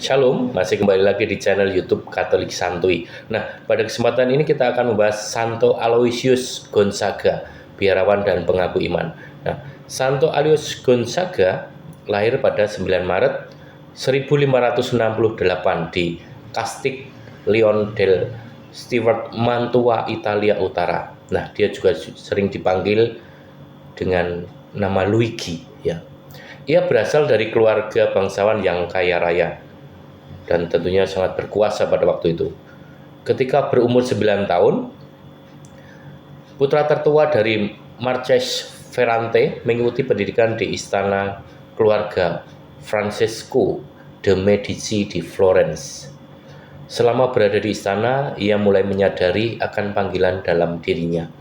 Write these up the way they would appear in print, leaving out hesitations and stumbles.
Shalom, masih kembali lagi di channel YouTube Katolik Santuy. Nah, pada kesempatan ini kita akan membahas Santo Aloysius Gonzaga, biarawan dan pengaku iman. Nah, Santo Aloysius Gonzaga lahir pada 9 Maret 1568 di Castiglione del Stewart, Mantua, Italia Utara. Nah, dia juga sering dipanggil dengan nama Luigi, ya. Ia berasal dari keluarga bangsawan yang kaya raya dan tentunya sangat berkuasa pada waktu itu. Ketika berumur 9 tahun, putra tertua dari Marques Ferrante mengikuti pendidikan di istana keluarga Francesco de Medici di Florence. Selama berada di istana, ia mulai menyadari akan panggilan dalam dirinya.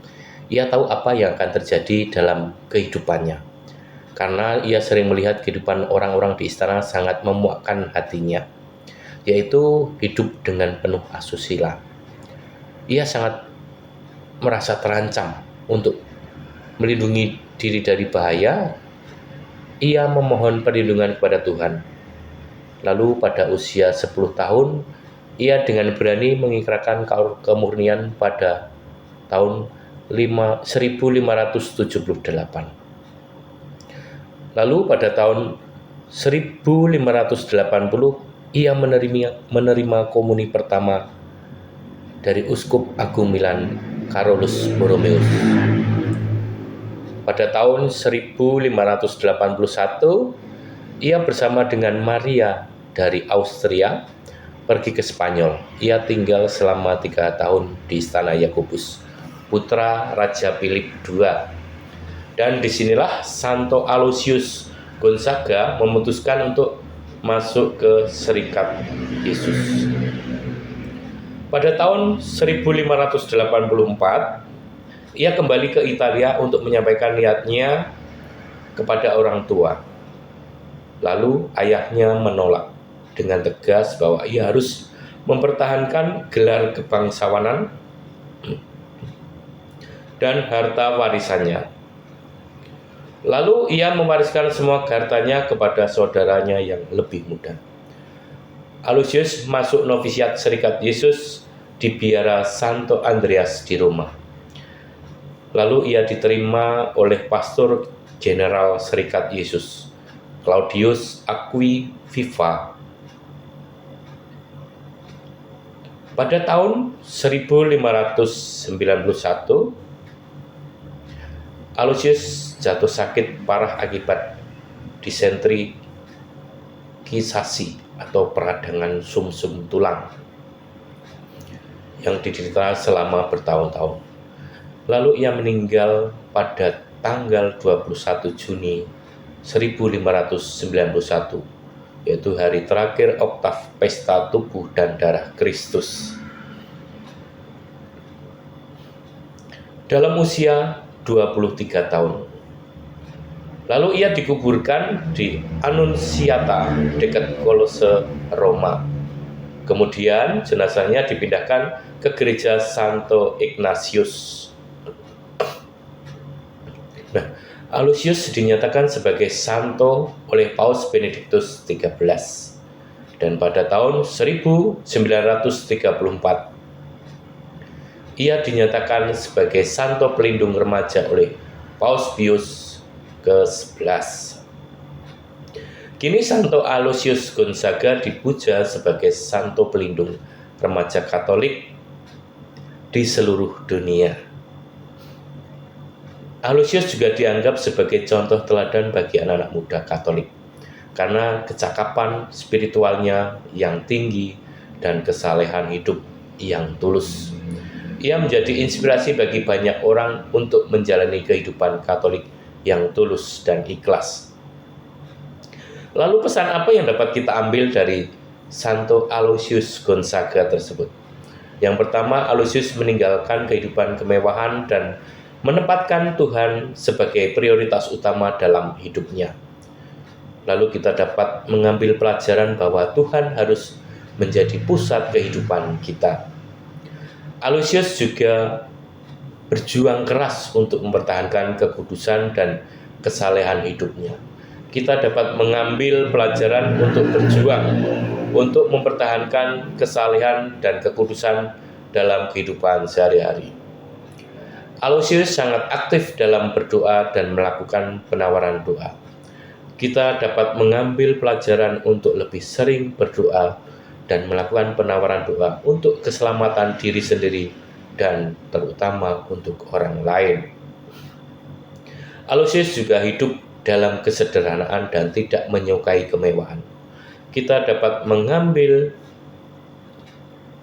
Ia tahu apa yang akan terjadi dalam kehidupannya, karena ia sering melihat kehidupan orang-orang di istana sangat memuakkan hatinya, yaitu hidup dengan penuh asusila. Ia sangat merasa terancam. Untuk melindungi diri dari bahaya, ia memohon perlindungan kepada Tuhan. Lalu pada usia 10 tahun, ia dengan berani mengikrarkan kemurnian pada tahun 1578. Lalu pada tahun 1580, ia menerima komuni pertama dari Uskup Agung Milan, Carolus Borromeus. Pada tahun 1581, ia bersama dengan Maria dari Austria pergi ke Spanyol. Ia tinggal selama 3 tahun di istana Yakobus, putra Raja Philip II. Dan disinilah Santo Aloysius Gonzaga memutuskan untuk masuk ke Serikat Yesus. Pada tahun 1584, ia kembali ke Italia untuk menyampaikan niatnya kepada orang tua. Lalu ayahnya menolak dengan tegas bahwa ia harus mempertahankan gelar kebangsawanan dan harta warisannya. Lalu ia mewariskan semua hartanya kepada saudaranya yang lebih muda. Aloysius masuk novisiat Serikat Yesus di biara Santo Andreas di Roma. Lalu ia diterima oleh pastor jenderal Serikat Yesus, Claudius Aquaviva. Pada tahun 1591, Aloysius jatuh sakit parah akibat disentri kisasi atau peradangan sumsum tulang yang diderita selama bertahun-tahun. Lalu ia meninggal pada tanggal 21 Juni 1591, yaitu hari terakhir oktav pesta tubuh dan darah Kristus. Dalam usia 23 tahun. Lalu ia dikuburkan di Annunziata dekat Kolose, Roma. Kemudian jenazahnya dipindahkan ke gereja Santo Ignatius. Nah, Aloysius dinyatakan sebagai santo oleh Paus Benediktus XIII. Dan pada tahun 1934, ia dinyatakan sebagai santo pelindung remaja oleh Paus Pius ke-11. Kini Santo Aloysius Gonzaga dipuja sebagai santo pelindung remaja Katolik di seluruh dunia. Aloysius juga dianggap sebagai contoh teladan bagi anak-anak muda Katolik karena kecakapan spiritualnya yang tinggi dan kesalehan hidup yang tulus. Ia menjadi inspirasi bagi banyak orang untuk menjalani kehidupan Katolik yang tulus dan ikhlas. Lalu pesan apa yang dapat kita ambil dari Santo Aloysius Gonzaga tersebut? Yang pertama, Aloysius meninggalkan kehidupan kemewahan dan menempatkan Tuhan sebagai prioritas utama dalam hidupnya. Lalu kita dapat mengambil pelajaran bahwa Tuhan harus menjadi pusat kehidupan kita. Aloysius juga berjuang keras untuk mempertahankan kekudusan dan kesalehan hidupnya. kita dapat mengambil pelajaran untuk berjuang, untuk mempertahankan kesalehan dan kekudusan dalam kehidupan sehari-hari. Aloysius sangat aktif dalam berdoa dan melakukan penawaran doa. Kita dapat mengambil pelajaran untuk lebih sering berdoa dan melakukan penawaran doa untuk keselamatan diri sendiri dan terutama untuk orang lain. Aloysius juga hidup dalam kesederhanaan dan tidak menyukai kemewahan. Kita dapat mengambil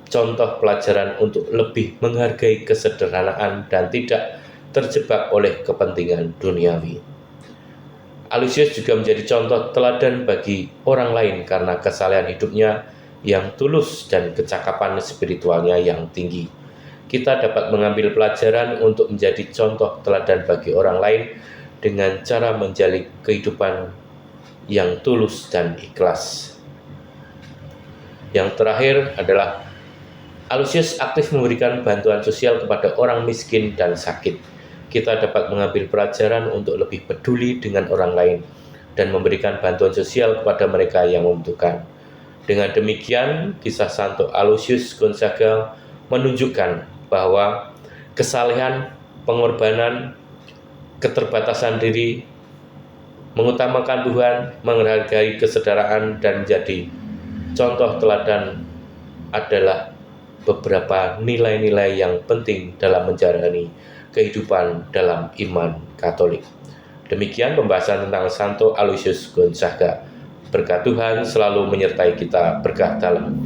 contoh pelajaran untuk lebih menghargai kesederhanaan dan tidak terjebak oleh kepentingan duniawi. Aloysius juga menjadi contoh teladan bagi orang lain karena kesalehan hidupnya yang tulus dan kecakapan spiritualnya yang tinggi. Kita dapat mengambil pelajaran untuk menjadi contoh teladan bagi orang lain dengan cara menjalin kehidupan yang tulus dan ikhlas. Yang terakhir adalah Aloysius aktif memberikan bantuan sosial kepada orang miskin dan sakit. Kita dapat mengambil pelajaran untuk lebih peduli dengan orang lain dan memberikan bantuan sosial kepada mereka yang membutuhkan. Dengan demikian, kisah Santo Aloysius Gonzaga menunjukkan bahwa kesalehan, pengorbanan, keterbatasan diri, mengutamakan Tuhan, menghargai kesederhanaan, dan menjadi contoh teladan adalah beberapa nilai-nilai yang penting dalam menjalani kehidupan dalam iman Katolik. Demikian pembahasan tentang Santo Aloysius Gonzaga. Berkat Tuhan selalu menyertai kita, berkah dalam